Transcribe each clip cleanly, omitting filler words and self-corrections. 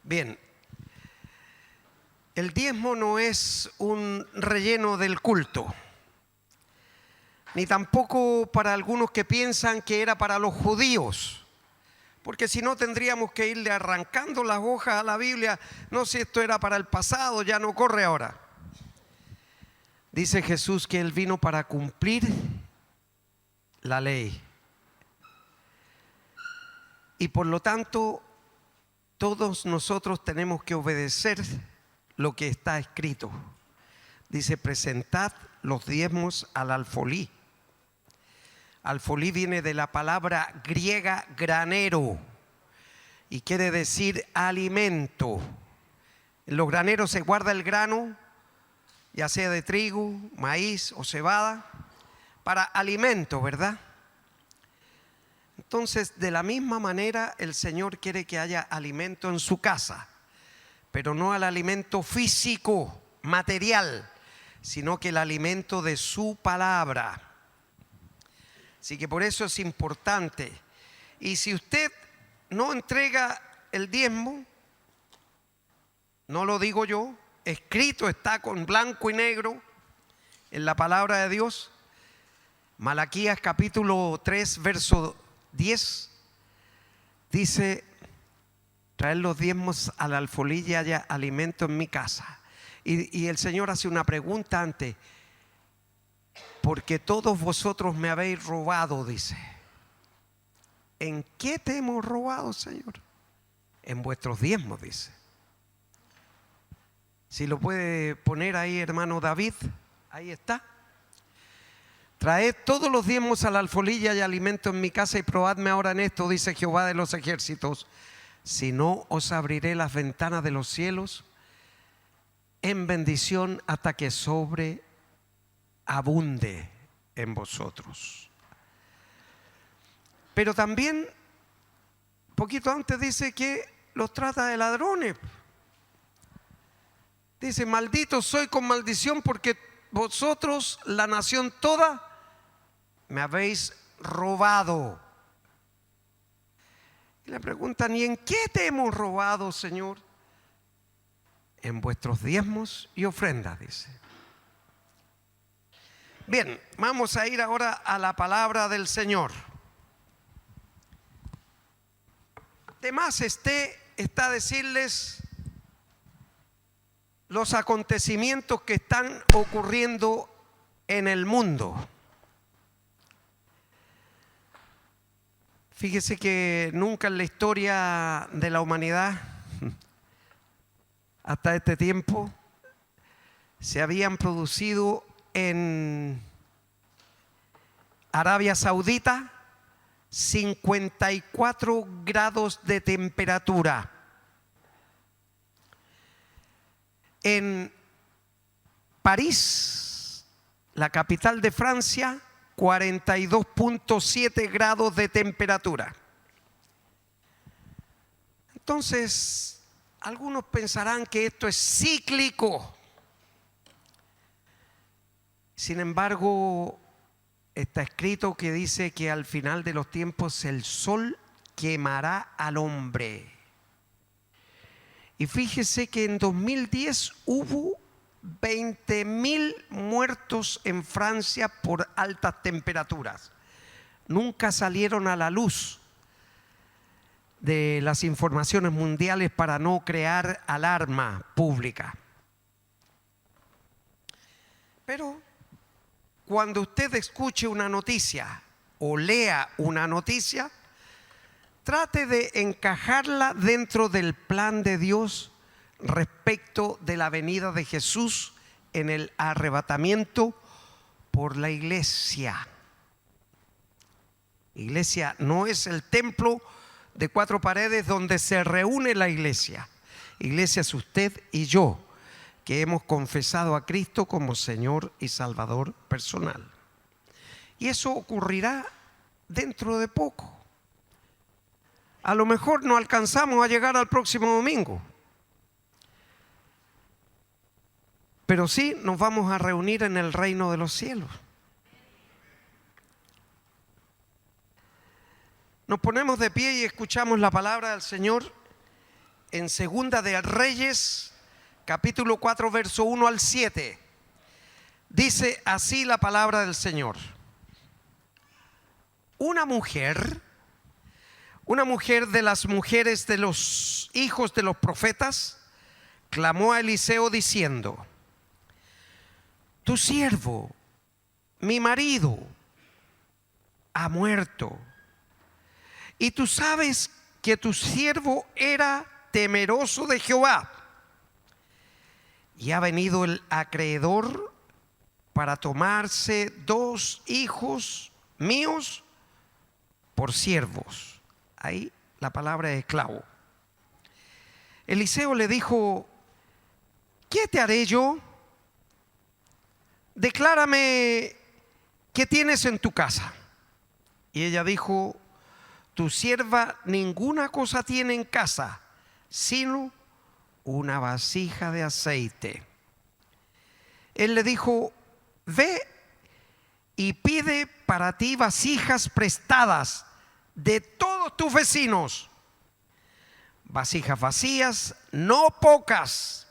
Bien, el diezmo no es un relleno del culto, ni tampoco para algunos que piensan que era para los judíos, porque si no tendríamos que irle arrancando las hojas a la Biblia. No, si esto era para el pasado, ya no corre ahora. Dice Jesús que Él vino para cumplir la ley. Y por lo tanto, todos nosotros tenemos que obedecer lo que está escrito. Dice: presentad los diezmos al alfolí. Alfolí viene de la palabra griega granero y quiere decir alimento. En los graneros se guarda el grano, ya sea de trigo, maíz o cebada, para alimento, ¿verdad? Entonces, de la misma manera, el Señor quiere que haya alimento en su casa, pero no el alimento físico, material, sino que el alimento de su palabra. Así que por eso es importante. Y si usted no entrega el diezmo, no lo digo yo, escrito está con blanco y negro en la palabra de Dios. Malaquías capítulo 3 verso 10 dice: traer los diezmos al alfolí y haya alimento en mi casa. Y el Señor hace una pregunta antes: porque todos vosotros me habéis robado, dice. ¿En qué te hemos robado, Señor? En vuestros diezmos, dice. Si lo puede poner ahí, hermano David, ahí está. Traed todos los diezmos al alfolí y hay alimento en mi casa, y probadme ahora en esto, dice Jehová de los ejércitos, si no os abriré las ventanas de los cielos en bendición hasta que sobreabunde en vosotros. Pero también, poquito antes dice que los trata de ladrones. Dice: maldito soy con maldición, porque vosotros, la nación toda, me habéis robado. Y le preguntan: ¿y en qué te hemos robado, Señor? En vuestros diezmos y ofrendas, dice. Bien, vamos a ir ahora a la palabra del Señor. De más está decirles los acontecimientos que están ocurriendo en el mundo. Fíjese que nunca en la historia de la humanidad, hasta este tiempo, se habían producido en Arabia Saudita 54 grados de temperatura. En París, la capital de Francia, 42.7 grados de temperatura. Entonces, algunos pensarán que esto es cíclico. Sin embargo, está escrito que dice que al final de los tiempos el sol quemará al hombre. Y fíjese que en 2010 hubo 20.000 muertos en Francia por altas temperaturas. Nunca salieron a la luz de las informaciones mundiales para no crear alarma pública. Pero cuando usted escuche una noticia o lea una noticia, trate de encajarla dentro del plan de Dios respecto de la venida de Jesús en el arrebatamiento por la iglesia. Iglesia no es el templo de 4 paredes donde se reúne la iglesia. Iglesia es usted y yo, que hemos confesado a Cristo como Señor y Salvador personal. Y eso ocurrirá dentro de poco. A lo mejor no alcanzamos a llegar al próximo domingo, pero sí nos vamos a reunir en el reino de los cielos. Nos ponemos de pie y escuchamos la palabra del Señor en Segunda de Reyes, capítulo 4, verso 1 al 7. Dice así la palabra del Señor. Una mujer de las mujeres de los hijos de los profetas, clamó a Eliseo diciendo: tu siervo, mi marido, ha muerto, y tú sabes que tu siervo era temeroso de Jehová, y ha venido el acreedor para tomarse 2 hijos míos por siervos. Ahí la palabra es esclavo. Eliseo le dijo: ¿qué te haré yo? Declárame qué tienes en tu casa. Y ella dijo: tu sierva ninguna cosa tiene en casa, sino una vasija de aceite. Él le dijo: ve y pide para ti vasijas prestadas de todos tus vecinos, vasijas vacías, no pocas.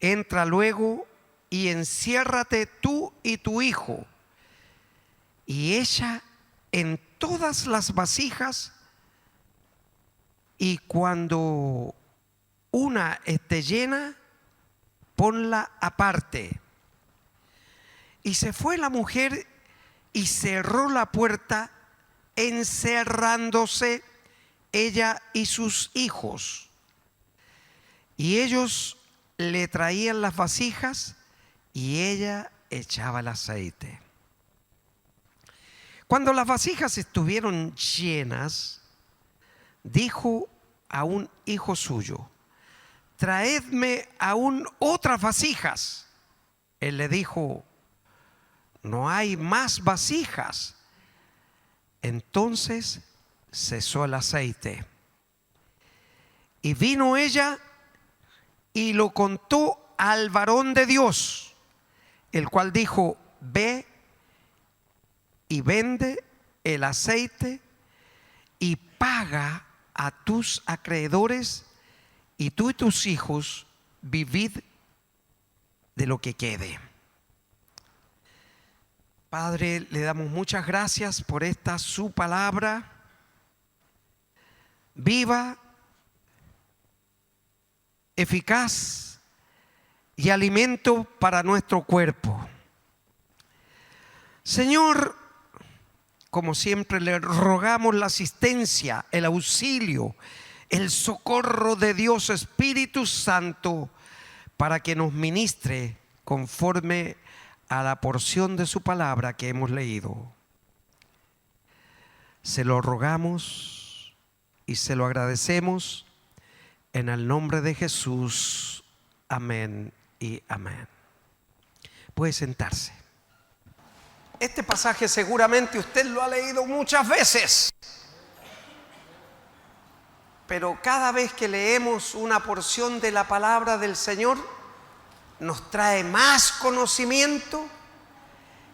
Entra luego y enciérrate tú y tu hijo, y echa en todas las vasijas, y cuando una esté llena, ponla aparte. Y se fue la mujer y cerró la puerta, encerrándose ella y sus hijos. Y ellos le traían las vasijas y ella echaba el aceite. Cuando las vasijas estuvieron llenas, dijo a un hijo suyo: traedme aún otras vasijas. Él le dijo: no hay más vasijas. Entonces cesó el aceite. Y vino ella y lo contó al varón de Dios, el cual dijo: ve y vende el aceite y paga a tus acreedores, y tú y tus hijos vivid de lo que quede. Padre, le damos muchas gracias por esta su palabra viva, eficaz y alimento para nuestro cuerpo. Señor, como siempre le rogamos la asistencia, el auxilio, el socorro de Dios Espíritu Santo para que nos ministre conforme a la porción de su palabra que hemos leído. Se lo rogamos y se lo agradecemos en el nombre de Jesús. Amén y amén. Puede sentarse. Este pasaje seguramente usted lo ha leído muchas veces, pero cada vez que leemos una porción de la palabra del Señor, nos trae más conocimiento,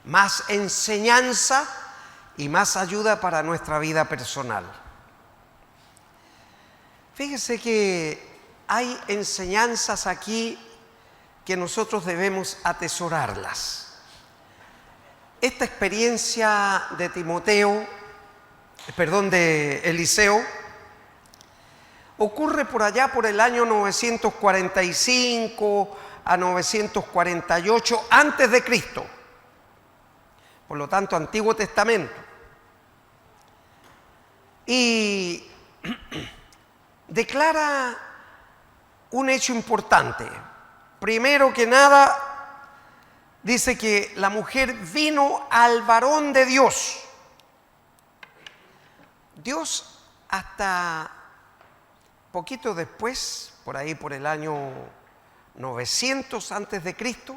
más enseñanza y más ayuda para nuestra vida personal. Fíjese que hay enseñanzas aquí que nosotros debemos atesorarlas. Esta experiencia de de Eliseo, ocurre por allá por el año 945 a 948 antes de Cristo. Por lo tanto, Antiguo Testamento. Y declara un hecho importante. Primero que nada, dice que la mujer vino al varón de Dios. Dios, hasta poquito después, por ahí por el año 900 antes de Cristo,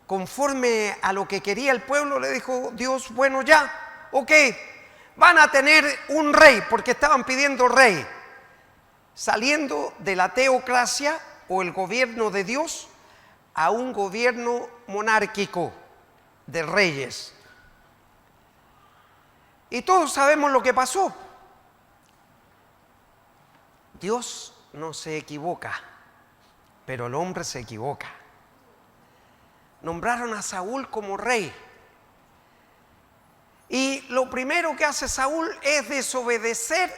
conforme a lo que quería el pueblo, le dijo Dios: bueno, ya, ok, van a tener un rey, porque estaban pidiendo rey, saliendo de la teocracia o el gobierno de Dios a un gobierno monárquico de reyes. Y todos sabemos lo que pasó. Dios no se equivoca, pero el hombre se equivoca. Nombraron a Saúl como rey. Y lo primero que hace Saúl es desobedecer,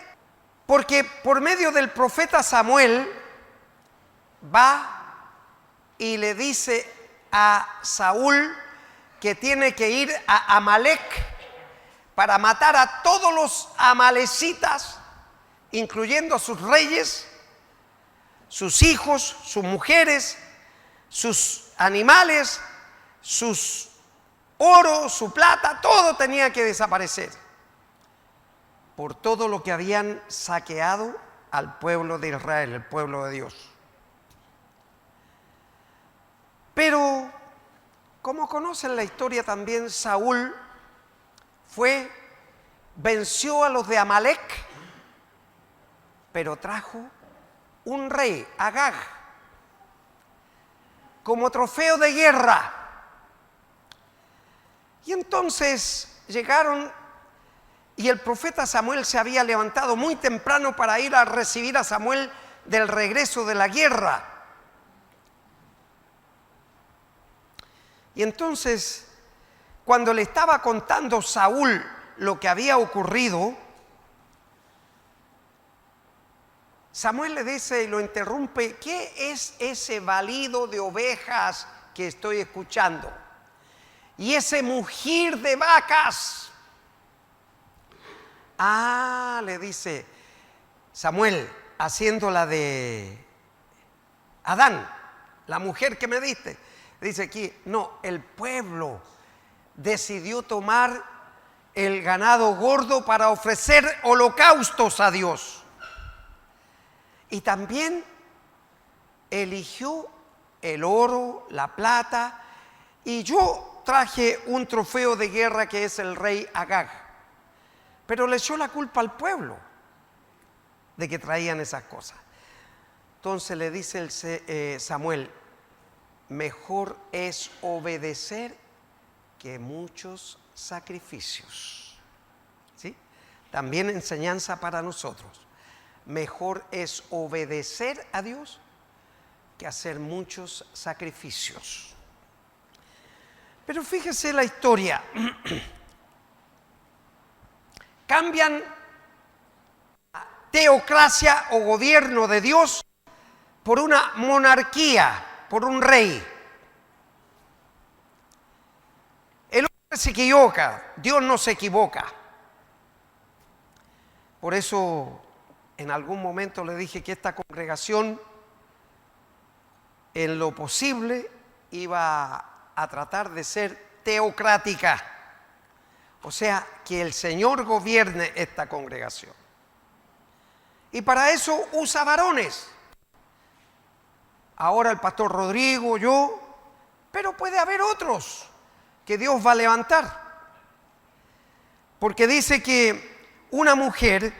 porque por medio del profeta Samuel va y le dice a Saúl que tiene que ir a Amalec para matar a todos los amalecitas, incluyendo a sus reyes, sus hijos, sus mujeres, sus animales, sus oro, su plata, todo tenía que desaparecer por todo lo que habían saqueado al pueblo de Israel, el pueblo de Dios. Pero, como conocen la historia también, Saúl venció a los de Amalec, pero trajo un rey, Agag, como trofeo de guerra. Y entonces llegaron, y el profeta Samuel se había levantado muy temprano para ir a recibir a Samuel del regreso de la guerra. Y entonces, cuando le estaba contando Saúl lo que había ocurrido, Samuel le dice y lo interrumpe: ¿qué es ese balido de ovejas que estoy escuchando? Y ese mugir de vacas. Ah, le dice Samuel, haciendo la de Adán, la mujer que me diste. Dice aquí, no, el pueblo decidió tomar el ganado gordo para ofrecer holocaustos a Dios. Y también eligió el oro, la plata, y yo traje un trofeo de guerra que es el rey Agag. Pero le echó la culpa al pueblo de que traían esas cosas. Entonces le dice Samuel: mejor es obedecer que muchos sacrificios. ¿Sí? También enseñanza para nosotros. Mejor es obedecer a Dios que hacer muchos sacrificios. Pero fíjese la historia. Cambian teocracia o gobierno de Dios por una monarquía, por un rey. El hombre se equivoca, Dios no se equivoca. Por eso en algún momento le dije que esta congregación, en lo posible, iba a tratar de ser teocrática. O sea, que el Señor gobierne esta congregación. Y para eso usa varones. Ahora el pastor Rodrigo, yo, pero puede haber otros que Dios va a levantar. Porque dice que una mujer,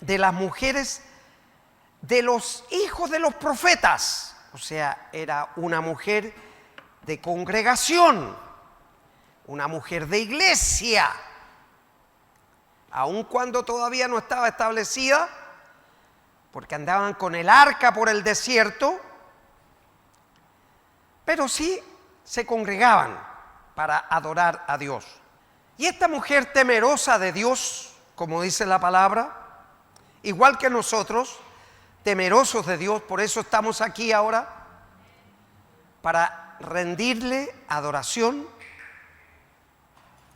de las mujeres de los hijos de los profetas, o sea, era una mujer de congregación, una mujer de iglesia, aun cuando todavía no estaba establecida, porque andaban con el arca por el desierto, pero sí se congregaban para adorar a Dios. Y esta mujer temerosa de Dios, como dice la palabra, igual que nosotros, temerosos de Dios, por eso estamos aquí ahora, para rendirle adoración,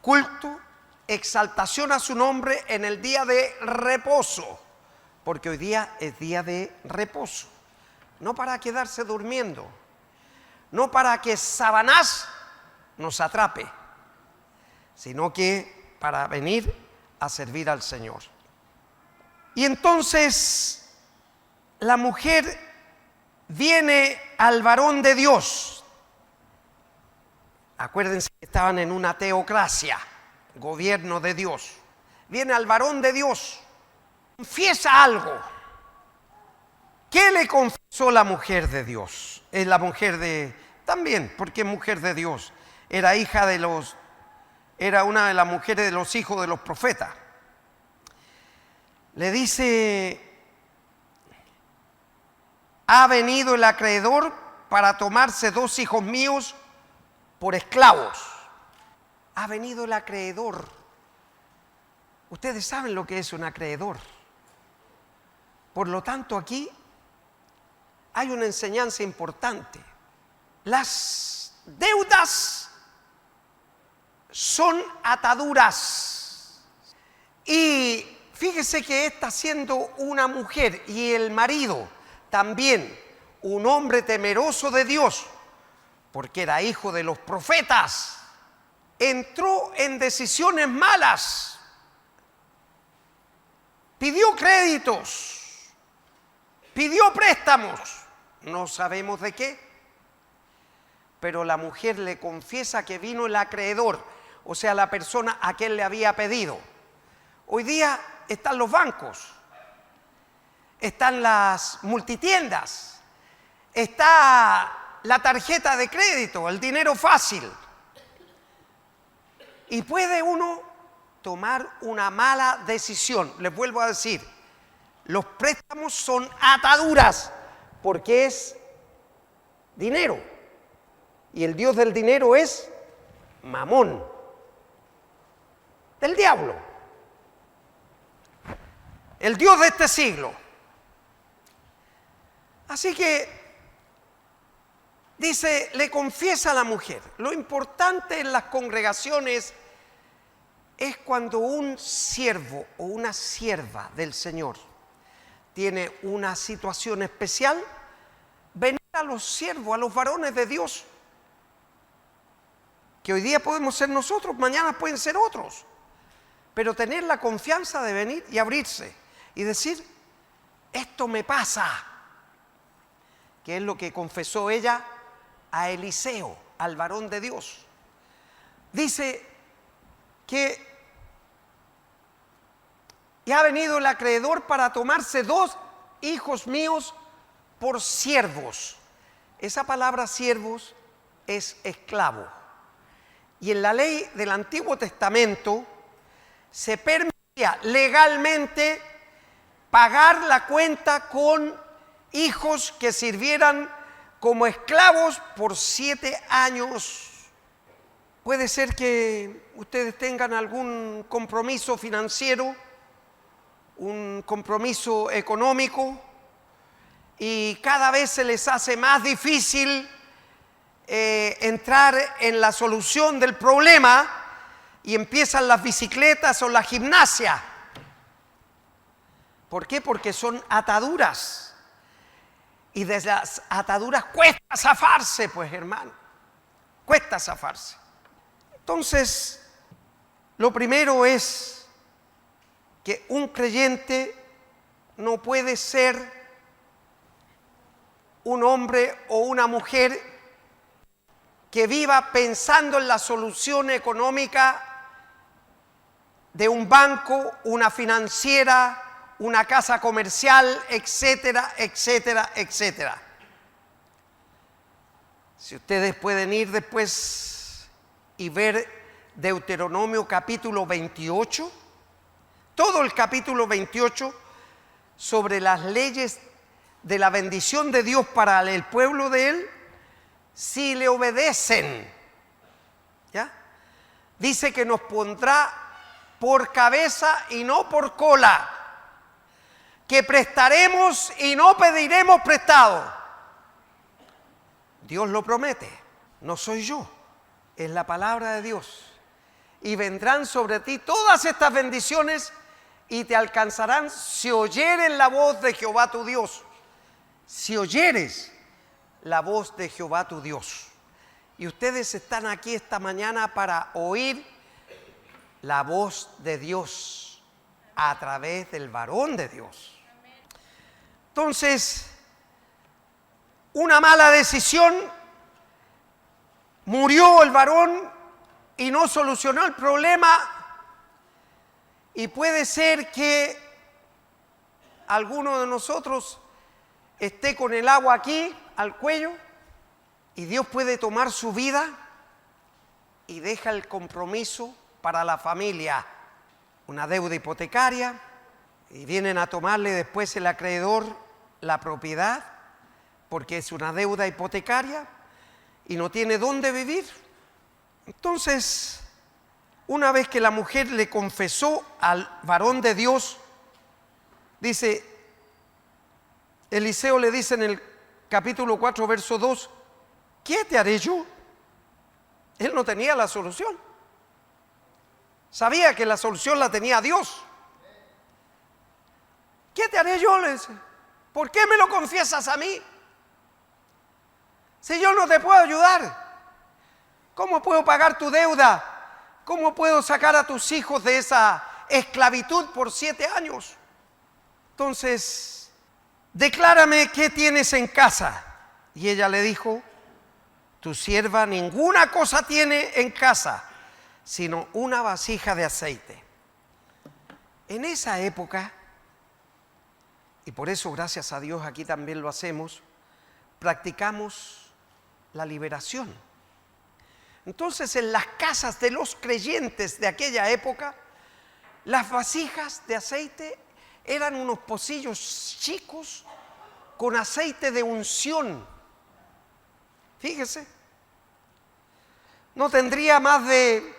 culto, exaltación a su nombre en el día de reposo, porque hoy día es día de reposo, no para quedarse durmiendo, no para que Satanás nos atrape, sino que para venir a servir al Señor. Y entonces la mujer viene al varón de Dios. Acuérdense que estaban en una teocracia, gobierno de Dios. Viene al varón de Dios, confiesa algo. ¿Qué le confesó la mujer de Dios? Es la mujer de, también, porque es mujer de Dios. Era hija de los, era una de las mujeres de los hijos de los profetas. Le dice ha venido el acreedor para tomarse 2 hijos míos por esclavos. Ha venido el acreedor. Ustedes saben lo que es un acreedor. Por lo tanto, aquí hay una enseñanza importante. Las deudas son ataduras. Y fíjese que esta, siendo una mujer y el marido también un hombre temeroso de Dios, porque era hijo de los profetas, entró en decisiones malas, pidió créditos, pidió préstamos, no sabemos de qué, pero la mujer le confiesa que vino el acreedor, o sea, la persona a quien le había pedido. Hoy día están los bancos, están las multitiendas, está la tarjeta de crédito, el dinero fácil. Y puede uno tomar una mala decisión. Les vuelvo a decir, los préstamos son ataduras porque es dinero. Y el Dios del dinero es Mamón, del diablo, el Dios de este siglo. Así que dice, le confiesa a la mujer. Lo importante en las congregaciones es cuando un siervo o una sierva del Señor tiene una situación especial, venir a los siervos, a los varones de Dios, que hoy día podemos ser nosotros, mañana pueden ser otros, pero tener la confianza de venir y abrirse y decir, esto me pasa, que es lo que confesó ella a Eliseo, al varón de Dios. Dice que y ha venido el acreedor para tomarse 2 hijos míos por siervos. Esa palabra siervos es esclavo. Y en la ley del Antiguo Testamento se permitía legalmente pagar la cuenta con hijos que sirvieran como esclavos por 7 años. Puede ser que ustedes tengan algún compromiso financiero, un compromiso económico, y cada vez se les hace más difícil entrar en la solución del problema y empiezan las bicicletas o la gimnasia. ¿Por qué? Porque son ataduras. Y de las ataduras cuesta zafarse, pues, hermano. Cuesta zafarse. Entonces, lo primero es que un creyente no puede ser un hombre o una mujer que viva pensando en la solución económica de un banco, una financiera, una casa comercial, etcétera, etcétera, etcétera. Si ustedes pueden ir después y ver Deuteronomio capítulo 28, todo el capítulo 28 sobre las leyes de la bendición de Dios para el pueblo de Él, si le obedecen, ¿ya? Dice que nos pondrá por cabeza y no por cola, que prestaremos y no pediremos prestado. Dios lo promete, no soy yo, es la palabra de Dios. Y vendrán sobre ti todas estas bendiciones y te alcanzarán si oyeres la voz de Jehová tu Dios. Si oyeres la voz de Jehová tu Dios. Y ustedes están aquí esta mañana para oír la voz de Dios a través del varón de Dios. Entonces, una mala decisión, murió el varón y no solucionó el problema, y puede ser que alguno de nosotros esté con el agua aquí al cuello y Dios puede tomar su vida y deja el compromiso para la familia, una deuda hipotecaria, y vienen a tomarle después el acreedor la propiedad, porque es una deuda hipotecaria y no tiene dónde vivir. Entonces, una vez que la mujer le confesó al varón de Dios, dice, Eliseo le dice en el capítulo 4, verso 2, ¿qué te haré yo? Él no tenía la solución. Sabía que la solución la tenía Dios. ¿Qué te haré yo? Le dice. ¿Por qué me lo confiesas a mí? Si yo no te puedo ayudar, ¿cómo puedo pagar tu deuda? ¿Cómo puedo sacar a tus hijos de esa esclavitud por 7 años? Entonces, declárame qué tienes en casa. Y ella le dijo, tu sierva ninguna cosa tiene en casa, sino una vasija de aceite. En esa época, y por eso gracias a Dios aquí también lo hacemos, practicamos la liberación. Entonces, en las casas de los creyentes de aquella época, las vasijas de aceite eran unos pocillos chicos con aceite de unción. Fíjese, no tendría más de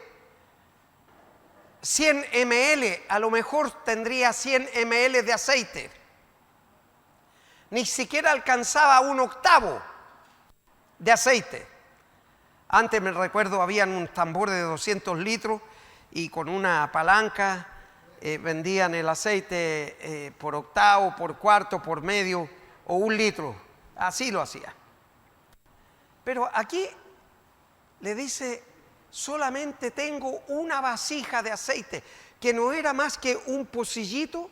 100 ml, a lo mejor tendría 100 ml de aceite. Ni siquiera alcanzaba 1/8 de aceite. Antes me recuerdo, habían un tambor de 200 litros y con una palanca vendían el aceite por octavo, por cuarto, por medio o 1 litro. Así lo hacía. Pero aquí le dice, solamente tengo una vasija de aceite, que no era más que un pocillito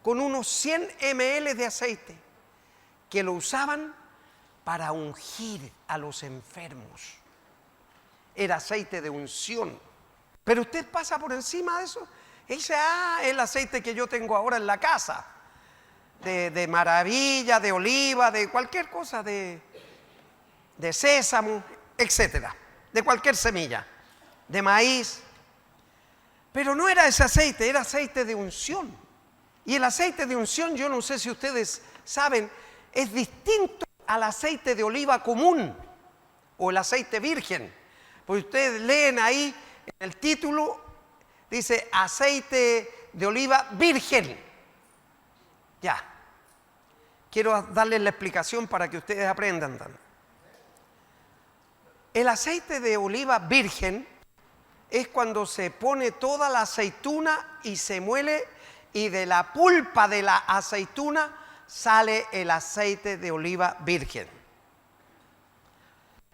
con unos 100 ml de aceite, que lo usaban para ungir a los enfermos. Era aceite de unción. Pero usted pasa por encima de eso y dice, el aceite que yo tengo ahora en la casa, de maravilla, de oliva, de cualquier cosa, de sésamo, etcétera, de cualquier semilla, de maíz. Pero no era ese aceite, era aceite de unción. Y el aceite de unción, yo no sé si ustedes saben, es distinto al aceite de oliva común o el aceite virgen. Pues ustedes leen ahí en el título, dice aceite de oliva virgen. Ya, quiero darles la explicación para que ustedes aprendan. El aceite de oliva virgen es cuando se pone toda la aceituna y se muele, y de la pulpa de la aceituna sale el aceite de oliva virgen.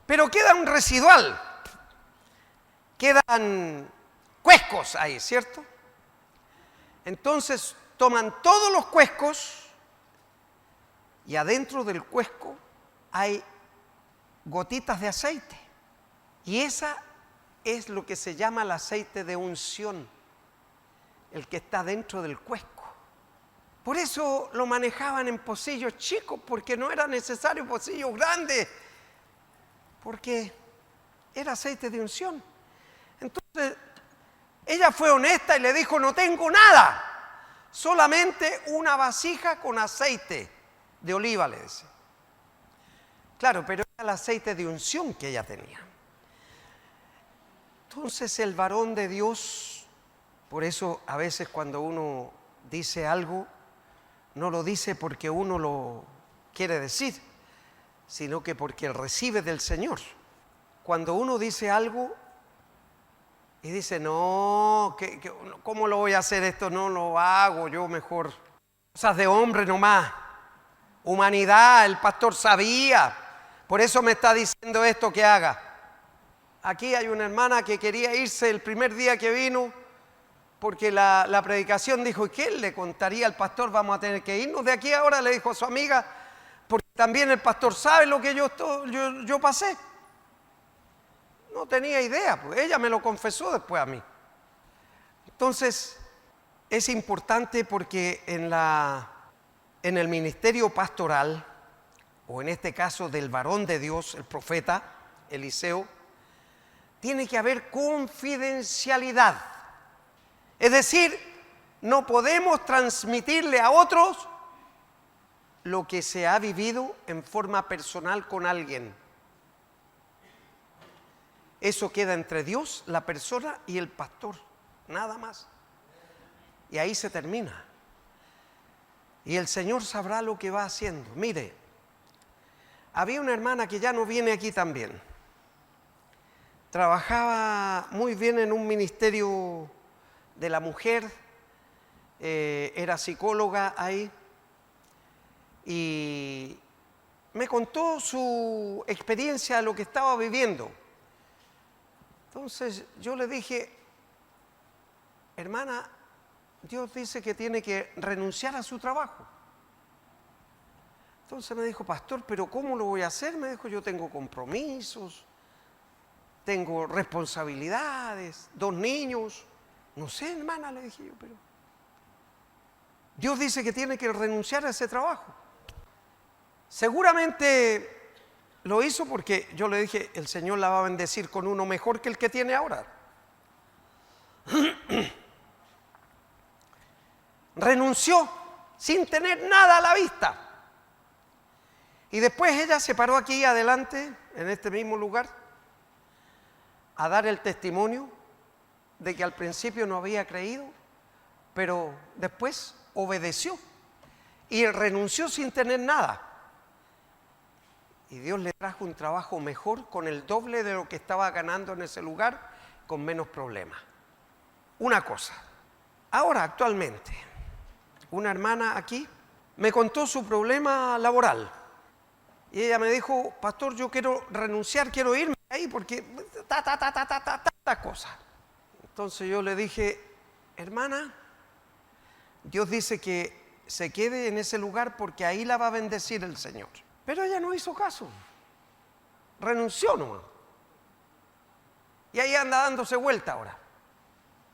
Pero queda un residual, quedan cuescos ahí, ¿cierto? Entonces toman todos los cuescos y adentro del cuesco hay gotitas de aceite. Y esa es lo que se llama el aceite de unción, el que está dentro del cuesco. Por eso lo manejaban en pocillos chicos, porque no era necesario pocillos grandes, porque era aceite de unción. Entonces, ella fue honesta y le dijo, no tengo nada, solamente una vasija con aceite de oliva, le dice. Claro, pero era el aceite de unción que ella tenía. Entonces el varón de Dios, por eso a veces cuando uno dice algo, no lo dice porque uno lo quiere decir, sino que porque recibe del Señor. Cuando uno dice algo y dice, no, ¿cómo lo voy a hacer esto? No lo hago, yo mejor. Cosas de hombre nomás. Humanidad, el pastor sabía, por eso me está diciendo esto que haga. Aquí hay una hermana que quería irse el primer día que vino, porque la predicación dijo, ¿y qué le contaría al pastor? Vamos a tener que irnos de aquí ahora, le dijo a su amiga, porque también el pastor sabe lo que yo pasé. No tenía idea, pues ella me lo confesó después a mí. Entonces, es importante porque en el ministerio pastoral, o en este caso del varón de Dios, el profeta Eliseo, tiene que haber confidencialidad. Es decir, no podemos transmitirle a otros lo que se ha vivido en forma personal con alguien. Eso queda entre Dios, la persona y el pastor, nada más. Y ahí se termina. Y el Señor sabrá lo que va haciendo. Mire, había una hermana que ya no viene aquí también. Trabajaba muy bien en un ministerio de la mujer, era psicóloga ahí, y me contó su experiencia de lo que estaba viviendo. Entonces yo le dije, hermana, Dios dice que tiene que renunciar a su trabajo. Entonces me dijo, pastor, ¿pero cómo lo voy a hacer? Me dijo, yo tengo compromisos, tengo responsabilidades, 2 niños. No sé, hermana, le dije yo, pero Dios dice que tiene que renunciar a ese trabajo. Seguramente lo hizo porque yo le dije, el Señor la va a bendecir con uno mejor que el que tiene ahora. Renunció sin tener nada a la vista. Y después ella se paró aquí adelante, en este mismo lugar, a dar el testimonio de que al principio no había creído, pero después obedeció y renunció sin tener nada. Y Dios le trajo un trabajo mejor, con el doble de lo que estaba ganando en ese lugar, con menos problemas. Una cosa. Ahora, actualmente, una hermana aquí me contó su problema laboral. Y ella me dijo, pastor, yo quiero renunciar, quiero irme ahí porque ta cosa. Entonces yo le dije, hermana, Dios dice que se quede en ese lugar porque ahí la va a bendecir el Señor. Pero ella no hizo caso, renunció nomás. Y ahí anda dándose vuelta ahora.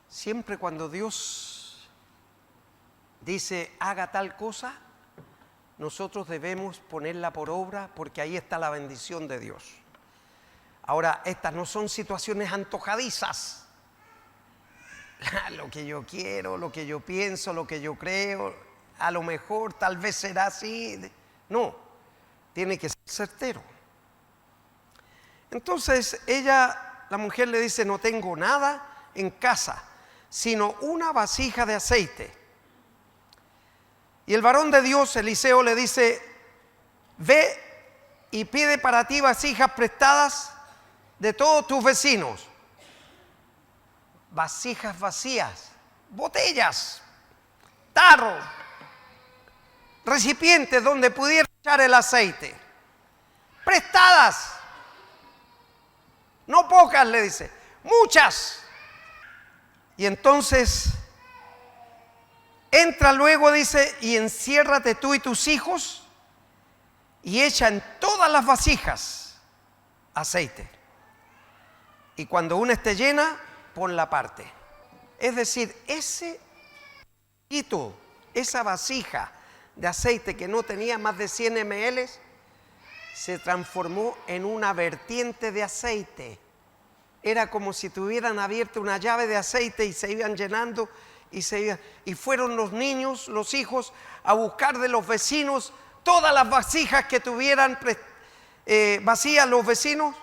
Siempre cuando Dios dice haga tal cosa, nosotros debemos ponerla por obra porque ahí está la bendición de Dios. Ahora, estas no son situaciones antojadizas. Lo que yo quiero, lo que yo pienso, lo que yo creo, a lo mejor tal vez será así. No, tiene que ser certero. Entonces ella, la mujer le dice, no tengo nada en casa, sino una vasija de aceite. Y el varón de Dios, Eliseo, le dice, ve y pide para ti vasijas prestadas de todos tus vecinos. Vasijas vacías, botellas, tarros, recipientes donde pudiera echar el aceite. Prestadas. No pocas, le dice, muchas. Y entonces entra luego, dice, y enciérrate tú y tus hijos y echa en todas las vasijas aceite. Y cuando una esté llena, ponla aparte. Es decir, ese hito, esa vasija de aceite que no tenía más de 100 ml, se transformó en una vertiente de aceite. Era como si tuvieran abierto una llave de aceite y se iban llenando y fueron los niños, los hijos, a buscar de los vecinos todas las vasijas que tuvieran vacías los vecinos,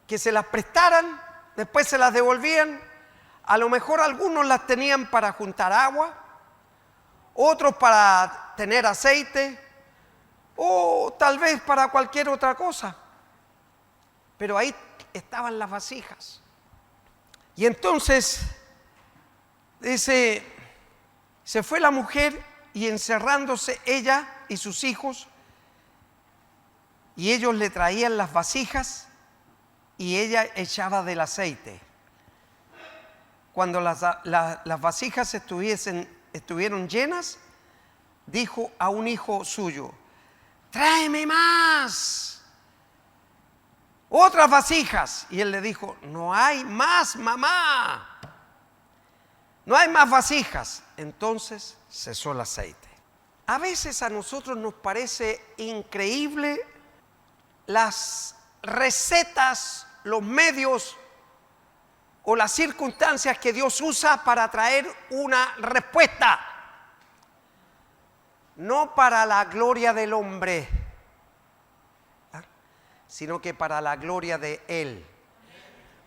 que se las prestaran, después se las devolvían. A lo mejor algunos las tenían para juntar agua, otros para tener aceite, o tal vez para cualquier otra cosa. Pero ahí estaban las vasijas. Y entonces dice, se fue la mujer y encerrándose ella y sus hijos, y ellos le traían las vasijas y ella echaba del aceite. Cuando las vasijas estuvieron llenas, dijo a un hijo suyo, tráeme más, otras vasijas. Y él le dijo, no hay más, mamá, no hay más vasijas. Entonces cesó el aceite. A veces a nosotros nos parece increíble las recetas, los medios o las circunstancias que Dios usa para traer una respuesta. no para la gloria del hombre, sino que para la gloria de Él.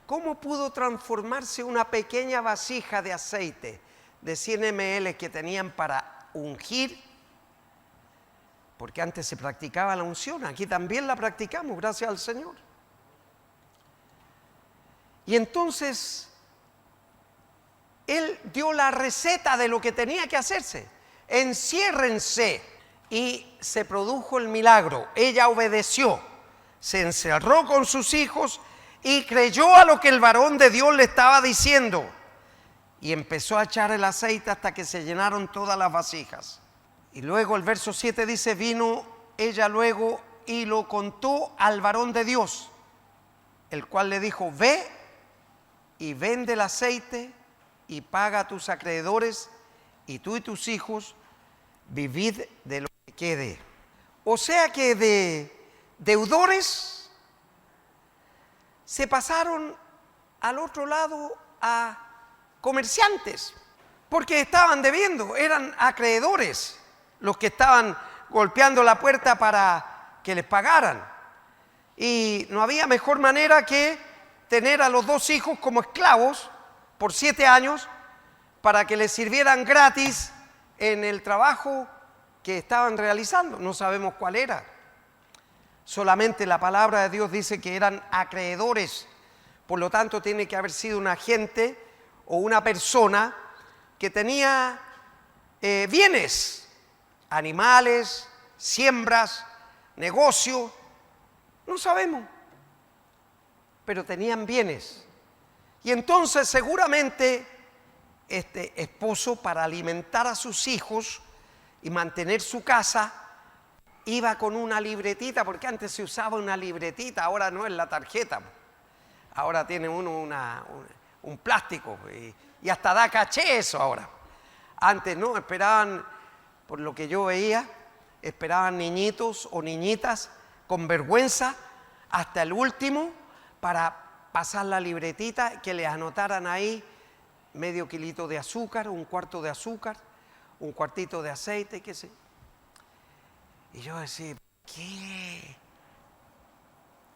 ¿Cómo pudo transformarse una pequeña vasija de aceite de 100 ml que tenían para ungir? Porque antes se practicaba la unción, aquí también la practicamos, gracias al Señor. Y entonces Él dio la receta de lo que tenía que hacerse. Enciérrense. Y se produjo el milagro. Ella obedeció, se encerró con sus hijos y creyó a lo que el varón de Dios le estaba diciendo. Y empezó a echar el aceite hasta que se llenaron todas las vasijas. Y luego el verso 7 dice, vino ella luego y lo contó al varón de Dios, el cual le dijo, ve y vende el aceite y paga a tus acreedores, y tú y tus hijos vivid de lo que quede. O sea que de deudores se pasaron al otro lado a comerciantes, porque estaban debiendo, eran acreedores los que estaban golpeando la puerta para que les pagaran. Y no había mejor manera que tener a los dos hijos como esclavos por 7 años para que les sirvieran gratis en el trabajo que estaban realizando. No sabemos cuál era. Solamente la palabra de Dios dice que eran acreedores. Por lo tanto, tiene que haber sido un agente o una persona que tenía bienes, animales, siembras, negocio, no sabemos, pero tenían bienes. Y entonces seguramente este esposo, para alimentar a sus hijos y mantener su casa, iba con una libretita, porque antes se usaba una libretita, ahora no es la tarjeta, ahora tiene uno un plástico y hasta da caché eso ahora. Antes no, esperaban, por lo que yo veía, esperaban niñitos o niñitas con vergüenza hasta el último para pasar la libretita, que les anotaran ahí medio kilito de azúcar, un cuarto de azúcar, un cuartito de aceite, qué sé. Y yo decía, ¿qué?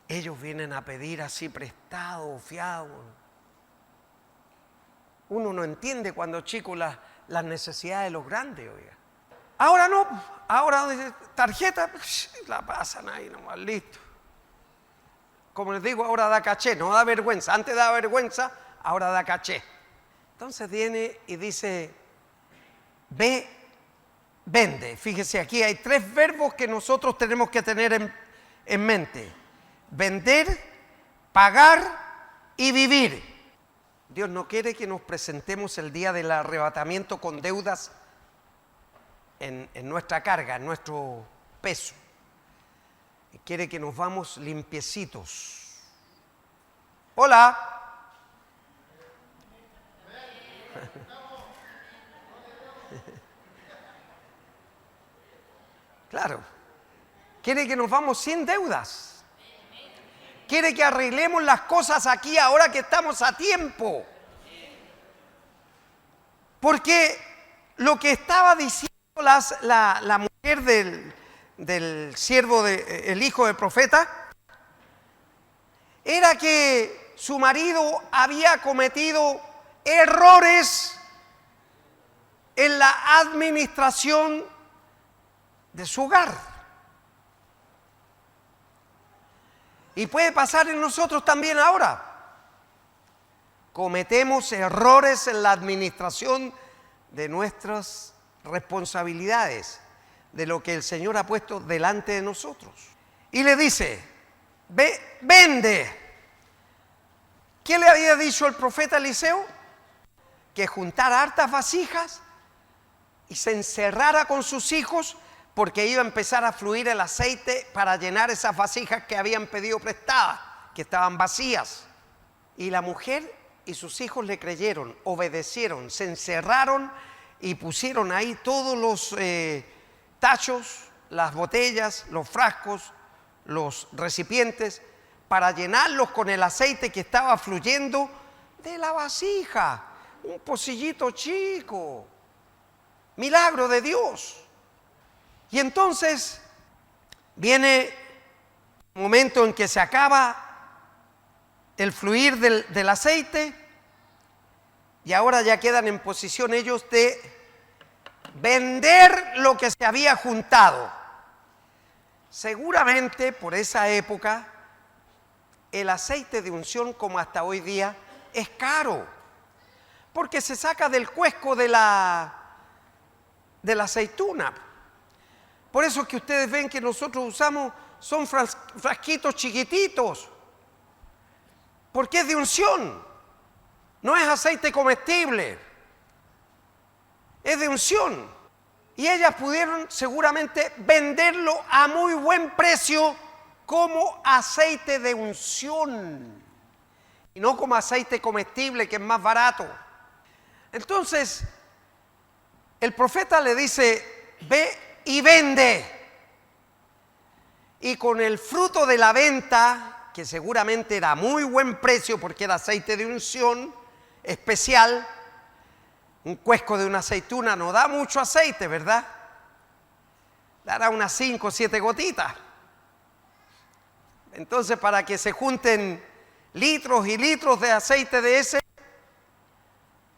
Ellos vienen a pedir así prestado, fiado. Uno no entiende cuando chicos las necesidades de los grandes, oiga. Ahora no, ahora tarjeta, la pasan ahí nomás, listo. Como les digo, ahora da caché, no da vergüenza. Antes daba vergüenza, ahora da caché. Entonces viene y dice, ve, vende. Fíjese, aquí hay 3 verbos que nosotros tenemos que tener en mente. Vender, pagar y vivir. Dios no quiere que nos presentemos el día del arrebatamiento con deudas en nuestra carga, en nuestro peso. Quiere que nos vamos limpiecitos. Hola. Claro. Quiere que nos vamos sin deudas. Quiere que arreglemos las cosas aquí ahora que estamos a tiempo. Porque lo que estaba diciendo la mujer del siervo, el hijo del profeta, era que su marido había cometido errores en la administración de su hogar. Y puede pasar en nosotros también ahora. Cometemos errores en la administración de nuestras responsabilidades, de lo que el Señor ha puesto delante de nosotros. Y le dice, ve, vende. ¿Qué le había dicho el profeta Eliseo? Que juntara hartas vasijas y se encerrara con sus hijos, porque iba a empezar a fluir el aceite para llenar esas vasijas que habían pedido prestadas, que estaban vacías. Y la mujer y sus hijos le creyeron, obedecieron, se encerraron y pusieron ahí todos los tachos, las botellas, los frascos, los recipientes, para llenarlos con el aceite que estaba fluyendo de la vasija. Un pocillito chico. Milagro de Dios. Y entonces viene un momento en que se acaba el fluir del aceite y ahora ya quedan en posición ellos de vender lo que se había juntado. Seguramente por esa época el aceite de unción, como hasta hoy día, es caro, porque se saca del cuesco de la aceituna. Por eso es que ustedes ven que nosotros usamos, son frasquitos chiquititos, porque es de unción, no es aceite comestible, es de unción. Y ellas pudieron seguramente venderlo a muy buen precio como aceite de unción y no como aceite comestible, que es más barato. Entonces el profeta le dice: ve y vende, y con el fruto de la venta, que seguramente era a muy buen precio porque era aceite de unción especial. Un cuesco de una aceituna no da mucho aceite, ¿verdad? Dará unas 5 o 7 gotitas. Entonces, para que se junten litros y litros de aceite de ese,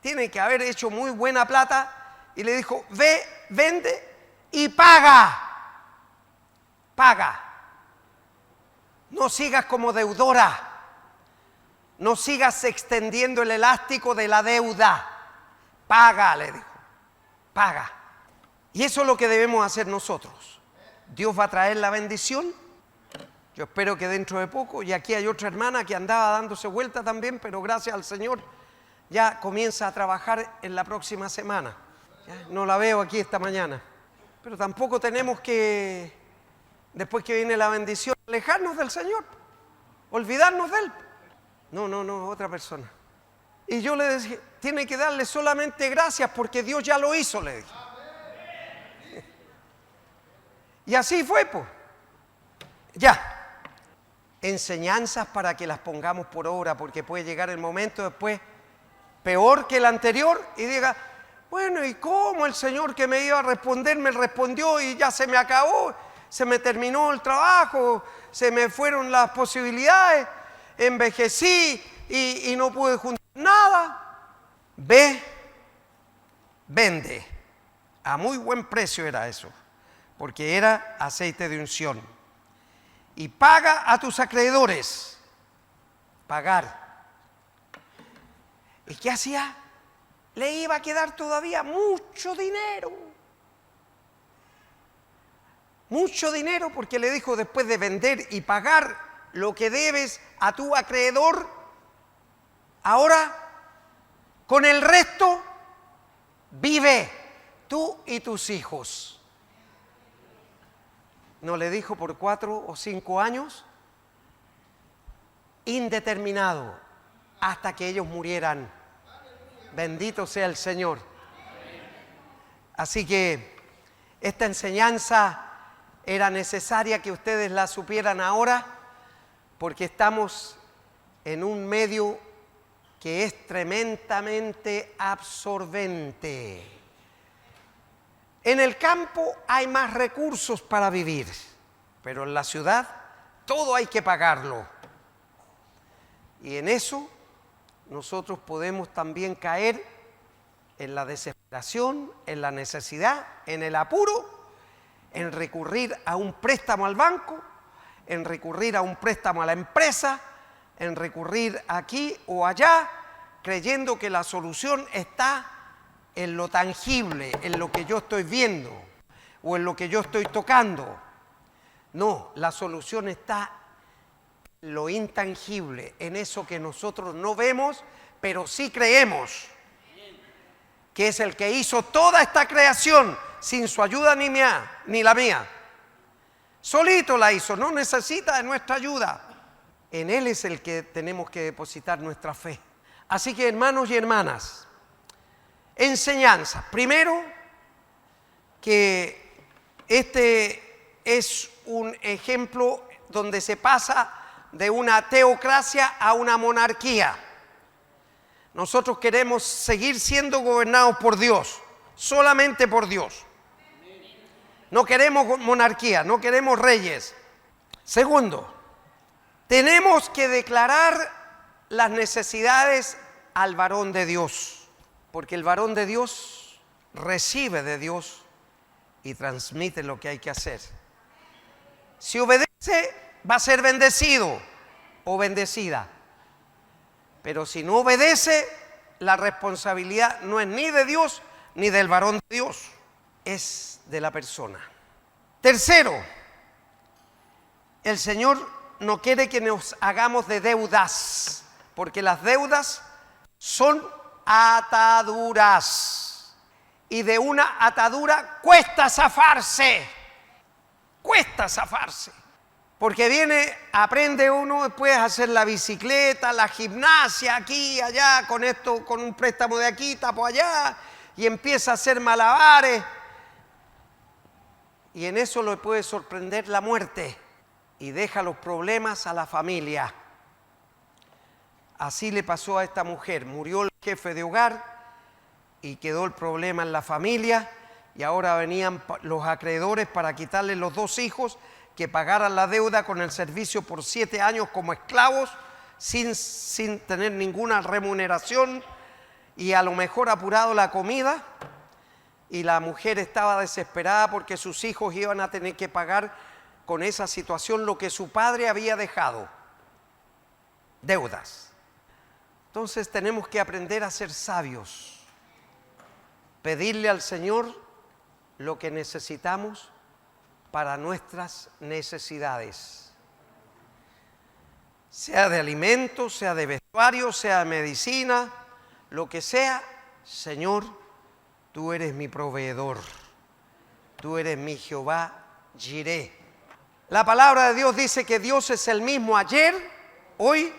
tiene que haber hecho muy buena plata. Y le dijo: ve, vende y paga. Paga. No sigas como deudora. No sigas extendiendo el elástico de la deuda. Paga, le dijo. Paga. Y eso es lo que debemos hacer nosotros. Dios va a traer la bendición. Yo espero que dentro de poco, y aquí hay otra hermana que andaba dándose vuelta también, pero gracias al Señor ya comienza a trabajar en la próxima semana. ¿Ya? No la veo aquí esta mañana. Pero tampoco tenemos que, después que viene la bendición, alejarnos del Señor, olvidarnos de Él. No, otra persona. Y yo le dije: tiene que darle solamente gracias porque Dios ya lo hizo, le dije. Y así fue, pues. Ya. Enseñanzas para que las pongamos por obra, porque puede llegar el momento después peor que el anterior y diga: bueno, ¿y cómo el Señor que me iba a responder me respondió y ya se me acabó? Se me terminó el trabajo, se me fueron las posibilidades, envejecí y no pude juntar nada. Ve, vende. A muy buen precio era eso, porque era aceite de unción. Y paga a tus acreedores. Pagar. ¿Y qué hacía? Le iba a quedar todavía mucho dinero. Mucho dinero, porque le dijo: después de vender y pagar lo que debes a tu acreedor, ahora con el resto vive tú y tus hijos. ¿No le dijo por 4 o 5 años? Indeterminado, hasta que ellos murieran. Bendito sea el Señor. Así que esta enseñanza era necesaria que ustedes la supieran ahora, porque estamos en un medio que es tremendamente absorbente. En el campo hay más recursos para vivir, pero en la ciudad todo hay que pagarlo. Y en eso nosotros podemos también caer en la desesperación, en la necesidad, en el apuro, en recurrir a un préstamo al banco, en recurrir a un préstamo a la empresa, en recurrir aquí o allá, creyendo que la solución está en lo tangible, en lo que yo estoy viendo o en lo que yo estoy tocando. No, la solución está en lo intangible, en eso que nosotros no vemos, pero sí creemos, que es el que hizo toda esta creación sin su ayuda ni la mía. Solito la hizo, no necesita de nuestra ayuda. En Él es el que tenemos que depositar nuestra fe. Así que, hermanos y hermanas, enseñanza. Primero, que este es un ejemplo donde se pasa de una teocracia a una monarquía. Nosotros queremos seguir siendo gobernados por Dios, solamente por Dios. No queremos monarquía, no queremos reyes. Segundo, tenemos que declarar las necesidades al varón de Dios, porque el varón de Dios recibe de Dios y transmite lo que hay que hacer. Si obedece, va a ser bendecido o bendecida. Pero si no obedece, la responsabilidad no es ni de Dios ni del varón de Dios, es de la persona. Tercero, el Señor no quiere que nos hagamos de deudas, porque las deudas son ataduras. Y de una atadura cuesta zafarse. Cuesta zafarse. Porque aprende uno después a hacer la bicicleta, la gimnasia, aquí, allá, con esto, con un préstamo de aquí, tapo allá, y empieza a hacer malabares. Y en eso le puede sorprender la muerte y deja los problemas a la familia. Así le pasó a esta mujer. Murió el jefe de hogar y quedó el problema en la familia, y ahora venían los acreedores para quitarle los 2 hijos que pagaran la deuda con el servicio por 7 años como esclavos sin tener ninguna remuneración, y a lo mejor apurado la comida, y la mujer estaba desesperada porque sus hijos iban a tener que pagar con esa situación lo que su padre había dejado, deudas. Entonces tenemos que aprender a ser sabios, pedirle al Señor lo que necesitamos para nuestras necesidades, sea de alimentos, sea de vestuario, sea de medicina, lo que sea. Señor, tú eres mi proveedor, tú eres mi Jehová Jireh. La palabra de Dios dice que Dios es el mismo ayer, hoy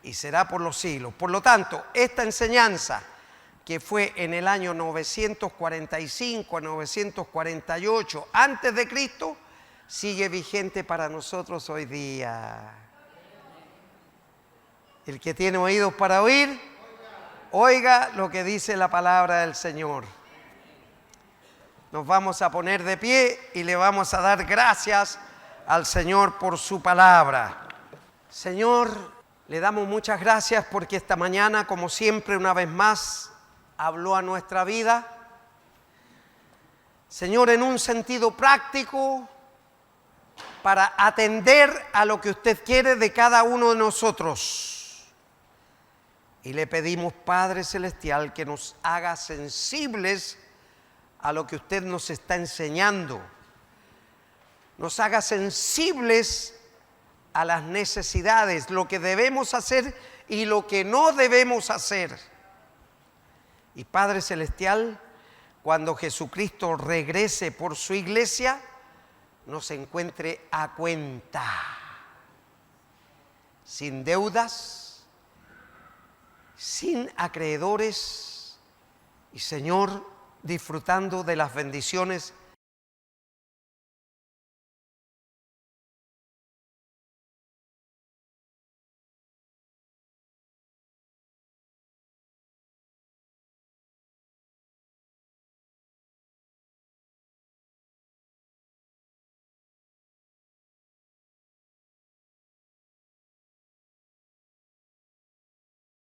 y será por los siglos. Por lo tanto, esta enseñanza que fue en el año 945 a 948 antes de Cristo, sigue vigente para nosotros hoy día. El que tiene oídos para oír, oiga lo que dice la palabra del Señor. Nos vamos a poner de pie y le vamos a dar gracias al Señor por su palabra. Señor, le damos muchas gracias porque esta mañana, como siempre, una vez más, habló a nuestra vida. Señor, en un sentido práctico, para atender a lo que usted quiere de cada uno de nosotros. Y le pedimos, Padre Celestial, que nos haga sensibles a lo que usted nos está enseñando. Nos haga sensibles a las necesidades, lo que debemos hacer y lo que no debemos hacer. Y Padre Celestial, cuando Jesucristo regrese por su iglesia, nos encuentre a cuenta, sin deudas, sin acreedores, y Señor, disfrutando de las bendiciones